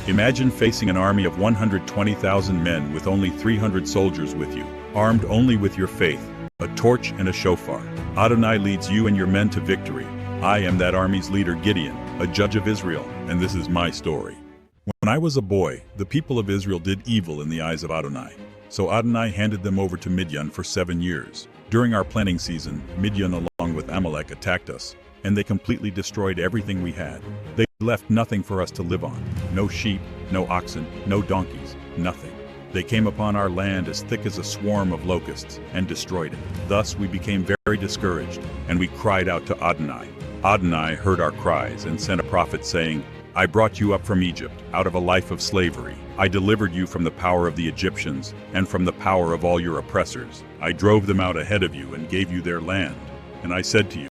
Imagine facing an army of 120,000 men with only 300 soldiers with you, armed only with your faith, a torch and a shofar. Adonai leads you and your men to victory. I am that army's leader Gideon, a judge of Israel, and this is my story. When I was a boy, the people of Israel did evil in the eyes of Adonai. So Adonai handed them over to Midian for 7 years. During our planting season, Midian along with Amalek attacked us, and they completely destroyed everything we had. They left nothing for us to live on. No sheep, no oxen, no donkeys, nothing. They came upon our land as thick as a swarm of locusts and destroyed it. Thus we became very discouraged, and we cried out to Adonai. Adonai heard our cries and sent a prophet saying, I brought you up from Egypt, out of a life of slavery. I delivered you from the power of the Egyptians and from the power of all your oppressors. I drove them out ahead of you and gave you their land. And I said to you,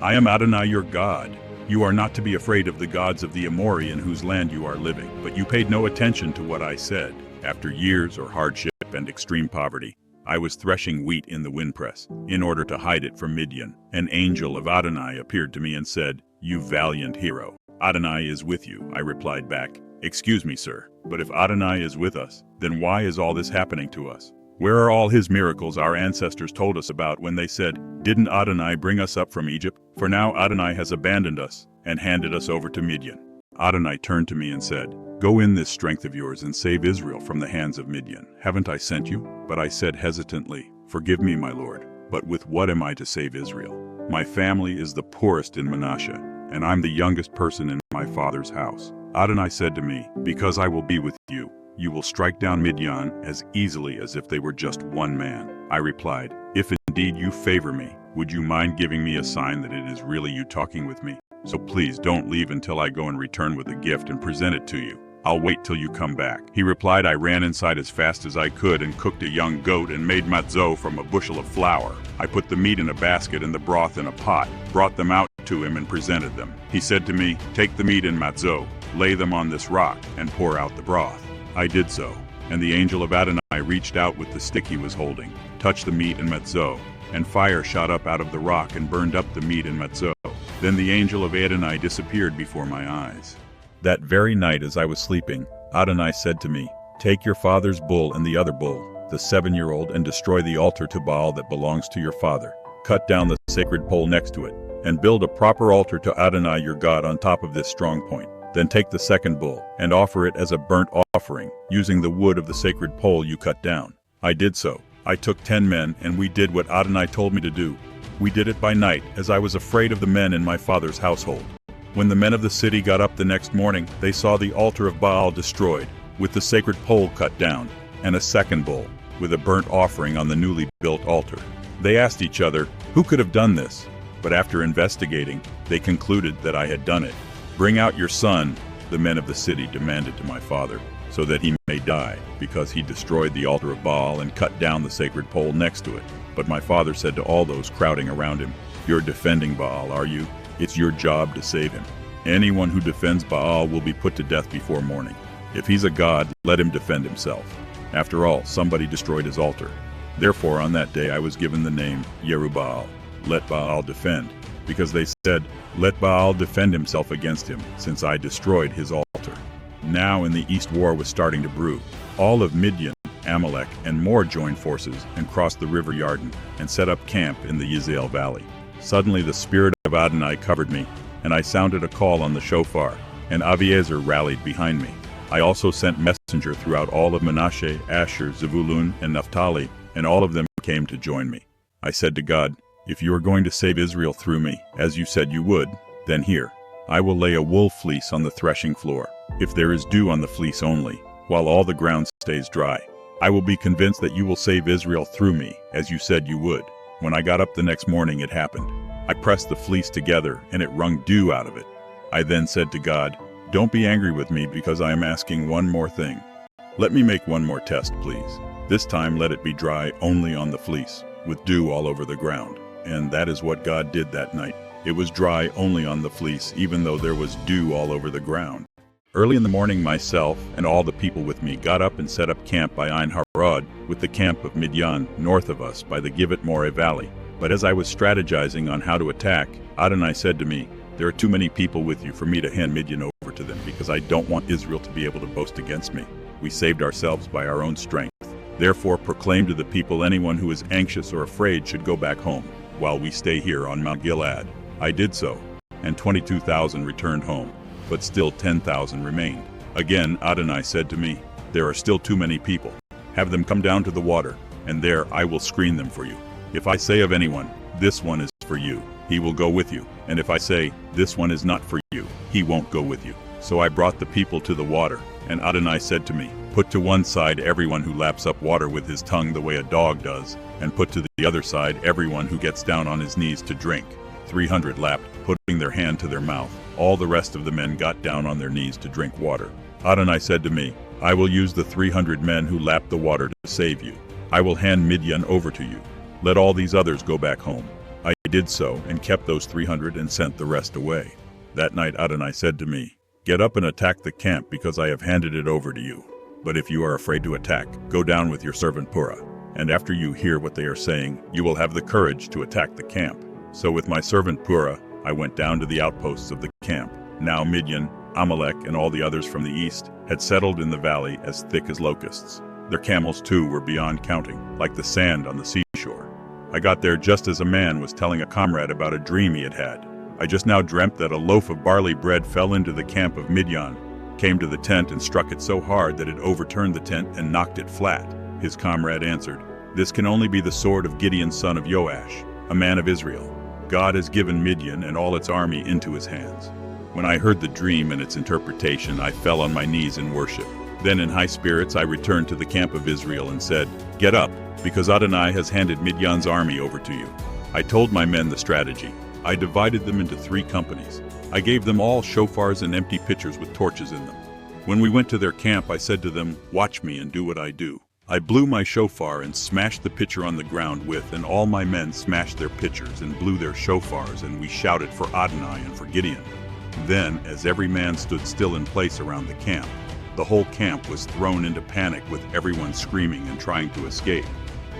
I am Adonai your God. You are not to be afraid of the gods of the Amori in whose land you are living. But you paid no attention to what I said. After years of hardship and extreme poverty, I was threshing wheat in the winepress in order to hide it from Midian. An angel of Adonai appeared to me and said, You valiant hero. Adonai is with you, I replied back. Excuse me, sir, but if Adonai is with us, then why is all this happening to us? Where are all his miracles our ancestors told us about when they said, Didn't Adonai bring us up from Egypt? For now Adonai has abandoned us and handed us over to Midian. Adonai turned to me and said, Go in this strength of yours and save Israel from the hands of Midian. Haven't I sent you? But I said hesitantly, Forgive me, my lord, but with what am I to save Israel? My family is the poorest in Manasseh, and I'm the youngest person in my father's house. Adonai said to me, Because I will be with you, you will strike down Midian as easily as if they were just one man. I replied, If indeed you favor me, would you mind giving me a sign that it is really you talking with me? So please don't leave until I go and return with a gift and present it to you. I'll wait till you come back. He replied. I ran inside as fast as I could and cooked a young goat and made matzo from a bushel of flour. I put the meat in a basket and the broth in a pot, brought them out to him and presented them. He said to me, Take the meat and matzo, lay them on this rock, and pour out the broth. I did so, and the angel of Adonai reached out with the stick he was holding, touched the meat and matzo, and fire shot up out of the rock and burned up the meat and matzo. Then the angel of Adonai disappeared before my eyes. That very night as I was sleeping, Adonai said to me, Take your father's bull and the other bull, the 7-year-old, and destroy the altar to Baal that belongs to your father. Cut down the sacred pole next to it, and build a proper altar to Adonai your God on top of this strong point. Then take the second bull, and offer it as a burnt offering, using the wood of the sacred pole you cut down. I did so. I took 10 men, and we did what Adonai told me to do. We did it by night, as I was afraid of the men in my father's household. When the men of the city got up the next morning, they saw the altar of Baal destroyed, with the sacred pole cut down, and a second bull, with a burnt offering on the newly built altar. They asked each other, Who could have done this? But after investigating, they concluded that I had done it. Bring out your son, the men of the city demanded to my father, so that he may die, because he destroyed the altar of Baal and cut down the sacred pole next to it. But my father said to all those crowding around him, You're defending Baal, are you? It's your job to save him. Anyone who defends Baal will be put to death before morning. If he's a god, let him defend himself. After all, somebody destroyed his altar. Therefore, on that day I was given the name Yerubbaal, let Baal defend, because they said, Let Baal defend himself against him, since I destroyed his altar. Now in the east war was starting to brew. All of Midian, Amalek, and more joined forces and crossed the river Yarden and set up camp in the Yizrael valley. Suddenly the spirit of Adonai covered me, and I sounded a call on the shofar, and Aviezer rallied behind me. I also sent messenger throughout all of Manasseh, Asher, Zebulun, and Naphtali, and all of them came to join me. I said to God, If you are going to save Israel through me, as you said you would, then here, I will lay a wool fleece on the threshing floor, if there is dew on the fleece only, while all the ground stays dry. I will be convinced that you will save Israel through me, as you said you would. When I got up the next morning, it happened. I pressed the fleece together, and it wrung dew out of it. I then said to God, Don't be angry with me because I am asking one more thing. Let me make one more test, please. This time let it be dry only on the fleece, with dew all over the ground. And that is what God did that night. It was dry only on the fleece, even though there was dew all over the ground. Early in the morning, myself and all the people with me got up and set up camp by Ein Harod, with the camp of Midian north of us by the Givat Moreh valley. But as I was strategizing on how to attack, Adonai said to me, There are too many people with you for me to hand Midian over to them because I don't want Israel to be able to boast against me. We saved ourselves by our own strength. Therefore proclaim to the people anyone who is anxious or afraid should go back home, while we stay here on Mount Gilead. I did so, and 22,000 returned home, but still 10,000 remained. Again Adonai said to me, there are still too many people. Have them come down to the water, and there I will screen them for you. If I say of anyone, this one is for you, he will go with you. And if I say, this one is not for you, he won't go with you. So I brought the people to the water, and Adonai said to me, put to one side everyone who laps up water with his tongue the way a dog does, and put to the other side everyone who gets down on his knees to drink. 300 lapped, putting their hand to their mouth. All the rest of the men got down on their knees to drink water. Adonai said to me, I will use the 300 men who lapped the water to save you. I will hand Midian over to you. Let all these others go back home. I did so, and kept those 300 and sent the rest away. That night Adonai said to me, get up and attack the camp, because I have handed it over to you. But if you are afraid to attack, go down with your servant Purah. And after you hear what they are saying, you will have the courage to attack the camp. So with my servant Purah, I went down to the outposts of the camp. Now Midian, Amalek, and all the others from the east had settled in the valley as thick as locusts. Their camels too were beyond counting, like the sand on the seashore. I got there just as a man was telling a comrade about a dream he had had. I just now dreamt that a loaf of barley bread fell into the camp of Midian, came to the tent and struck it so hard that it overturned the tent and knocked it flat. His comrade answered, this can only be the sword of Gideon son of Joash, a man of Israel. God has given Midian and all its army into his hands. When I heard the dream and its interpretation, I fell on my knees in worship. Then in high spirits I returned to the camp of Israel and said, get up, because Adonai has handed Midian's army over to you. I told my men the strategy. I divided them into 3 companies. I gave them all shofars and empty pitchers with torches in them. When we went to their camp, I said to them, watch me and do what I do. I blew my shofar and smashed the pitcher on the ground with, and all my men smashed their pitchers and blew their shofars, and we shouted for Adonai and for Gideon. Then, as every man stood still in place around the camp, the whole camp was thrown into panic with everyone screaming and trying to escape.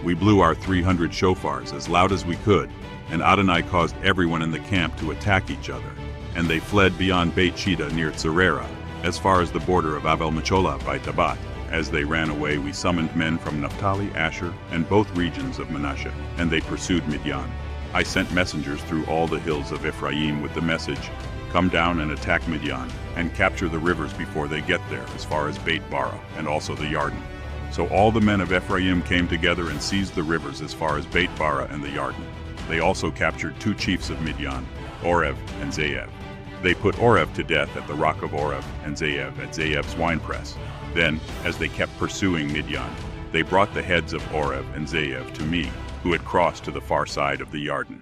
We blew our 300 shofars as loud as we could, and Adonai caused everyone in the camp to attack each other. And they fled beyond Beit She'ita near Zerera, as far as the border of Abel Mecholah by Tabat. As they ran away, we summoned men from Naphtali, Asher, and both regions of Manasseh, and they pursued Midian. I sent messengers through all the hills of Ephraim with the message, come down and attack Midian, and capture the rivers before they get there, as far as Beit Bara, and also the Yarden. So all the men of Ephraim came together and seized the rivers as far as Beit Bara and the Yarden. They also captured 2 chiefs of Midian, Orev and Zeev. They put Orev to death at the rock of Orev, and Zeev at Zeev's winepress. Then, as they kept pursuing Midian, they brought the heads of Orev and Zeev to me, who had crossed to the far side of the Yarden.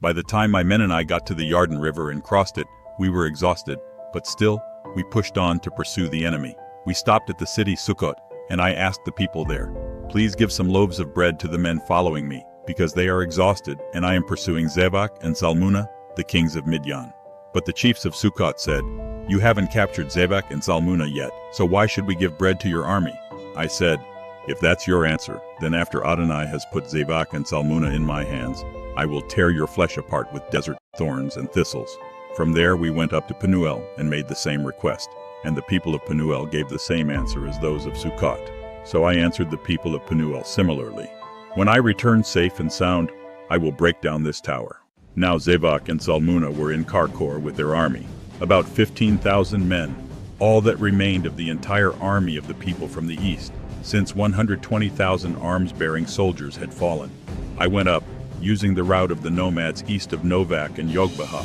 By the time my men and I got to the Yarden River and crossed it, we were exhausted, but still, we pushed on to pursue the enemy. We stopped at the city Sukkot, and I asked the people there, please give some loaves of bread to the men following me, because they are exhausted, and I am pursuing Zebach and Zalmunna, the kings of Midian. But the chiefs of Sukkot said, you haven't captured Zebach and Zalmunna yet, so why should we give bread to your army? I said, if that's your answer, then after Adonai has put Zebach and Zalmunna in my hands, I will tear your flesh apart with desert thorns and thistles. From there we went up to Penuel and made the same request, and the people of Penuel gave the same answer as those of Sukkot. So I answered the people of Penuel similarly. When I return safe and sound, I will break down this tower. Now Zebach and Zalmunna were in Karkor with their army, about 15,000 men, all that remained of the entire army of the people from the east, since 120,000 arms-bearing soldiers had fallen. I went up, using the route of the nomads east of Novak and Yogbaha,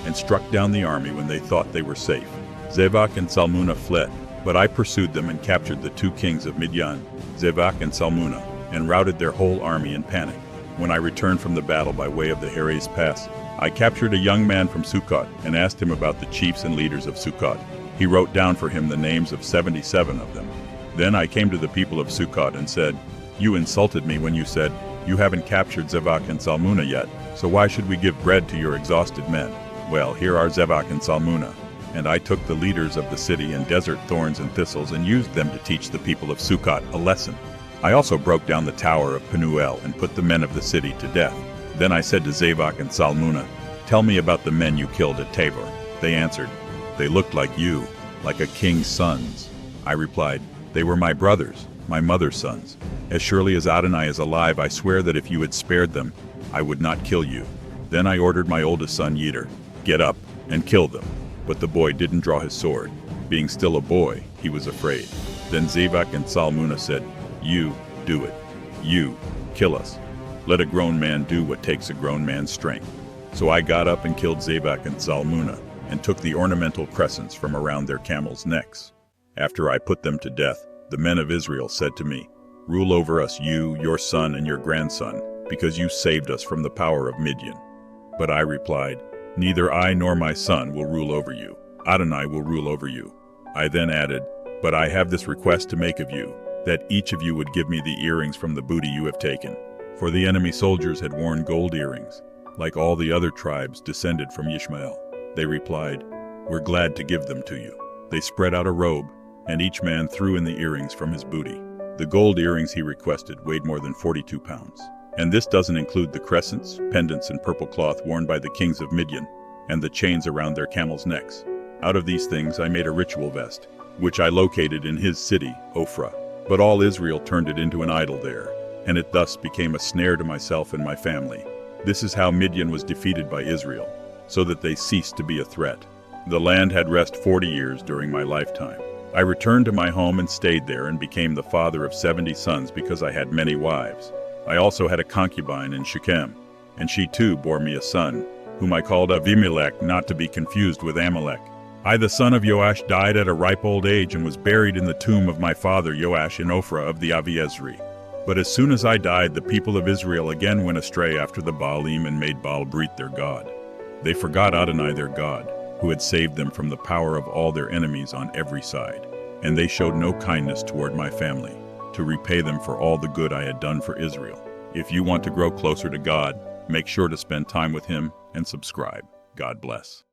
and struck down the army when they thought they were safe. Zebach and Zalmunna fled, but I pursued them and captured the 2 kings of Midian, Zebach and Zalmunna, and routed their whole army in panic. When I returned from the battle by way of the Heres Pass, I captured a young man from Sukkot and asked him about the chiefs and leaders of Sukkot. He wrote down for him the names of 77 of them. Then I came to the people of Sukkot and said, you insulted me when you said, you haven't captured Zebach and Zalmunna yet, so why should we give bread to your exhausted men? Well, here are Zebach and Zalmunna. And I took the leaders of the city and desert thorns and thistles and used them to teach the people of Sukkot a lesson. I also broke down the tower of Penuel and put the men of the city to death. Then I said to Zebach and Zalmunna, Tell me about the men you killed at Tabor. They answered, They looked like you, like a king's sons. I replied, They were my brothers, my mother's sons. As surely as Adonai is alive, I swear that if you had spared them, I would not kill you. Then I ordered my oldest son Yeter, Get up and kill them. But the boy didn't draw his sword. Being still a boy, he was afraid. Then Zabak and Salmuna said, You do it. You kill us. Let a grown man do what takes a grown man's strength. So I got up and killed Zabak and Salmuna, and took the ornamental crescents from around their camels' necks. After I put them to death, the men of Israel said to me, Rule over us, you, your son, and your grandson, because you saved us from the power of Midian. But I replied, Neither I nor my son will rule over you. Adonai will rule over you. I then added, But I have this request to make of you, that each of you would give me the earrings from the booty you have taken. For the enemy soldiers had worn gold earrings, like all the other tribes descended from Ishmael. They replied, We're glad to give them to you. They spread out a robe, and each man threw in the earrings from his booty. The gold earrings he requested weighed more than 42 pounds. And this doesn't include the crescents, pendants, and purple cloth worn by the kings of Midian, and the chains around their camels' necks. Out of these things I made a ritual vest, which I located in his city, Ophrah. But all Israel turned it into an idol there, and it thus became a snare to myself and my family. This is how Midian was defeated by Israel, so that they ceased to be a threat. The land had rest 40 years during my lifetime. I returned to my home and stayed there and became the father of 70 sons because I had many wives. I also had a concubine in Shechem, and she too bore me a son, whom I called Avimelech, not to be confused with Amalek. I, the son of Joash, died at a ripe old age and was buried in the tomb of my father Joash in Ophrah of the Aviezri. But as soon as I died, the people of Israel again went astray after the Baalim and made Baal-Berith their god. They forgot Adonai their God, who had saved them from the power of all their enemies on every side. And they showed no kindness toward my family, to repay them for all the good I had done for Israel. If you want to grow closer to God, make sure to spend time with Him and subscribe. God bless.